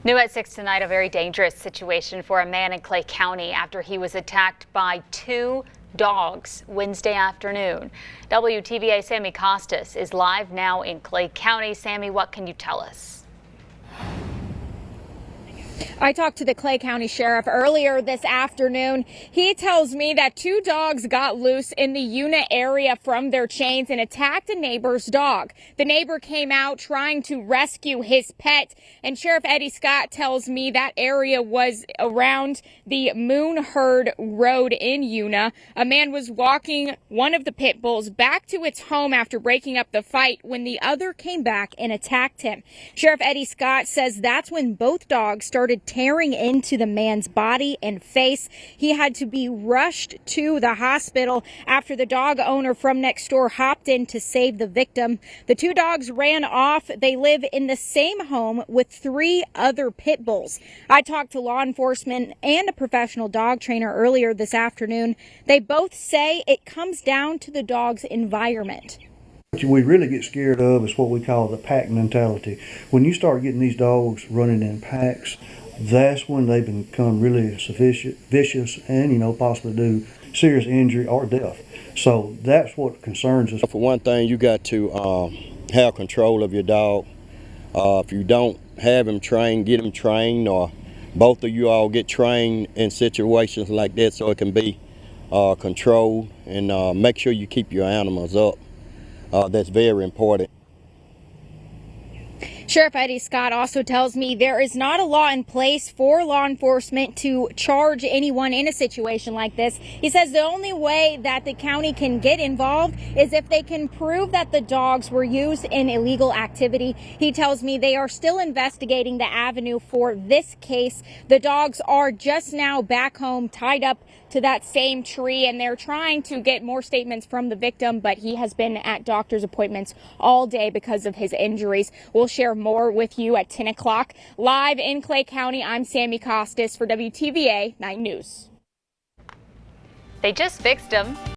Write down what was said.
New at 6 tonight, a very dangerous situation for a man in Clay County after he was attacked by two dogs Wednesday afternoon. WTVA Sammy Costas is live now in Clay County. Sammy, what can you tell us? I talked to the Clay County Sheriff earlier this afternoon. He tells me that two dogs got loose in the Una area from their chains and attacked a neighbor's dog. The neighbor came out trying to rescue his pet, and Sheriff Eddie Scott tells me that area was around the Moonherd Road in Una. A man was walking one of the pit bulls back to its home after breaking up the fight when the other came back and attacked him. Sheriff Eddie Scott says that's when both dogs started tearing into the man's body and face. He had to be rushed to the hospital after the dog owner from next door hopped in to save the victim. The two dogs ran off. They live in the same home with three other pit bulls. I talked to law enforcement and a professional dog trainer earlier this afternoon. They both say it comes down to the dog's environment. What we really get scared of is what we call the pack mentality. When you start getting these dogs running in packs, that's when they become really vicious and, possibly do serious injury or death. So that's what concerns us. For one thing, you got to have control of your dog. If you don't have him trained, get him trained, or both of you all get trained in situations like that so it can be controlled, and make sure you keep your animals up. That's very important. Sheriff Eddie Scott also tells me there is not a law in place for law enforcement to charge anyone in a situation like this. He says the only way that the county can get involved is if they can prove that the dogs were used in illegal activity. He tells me they are still investigating the avenue for this case. The dogs are just now back home, tied up to that same tree, and they're trying to get more statements from the victim, but he has been at doctor's appointments all day because of his injuries. We'll share more with you at 10 o'clock. Live in Clay County, I'm Sammy Costas for WTVA 9 News. They just fixed him.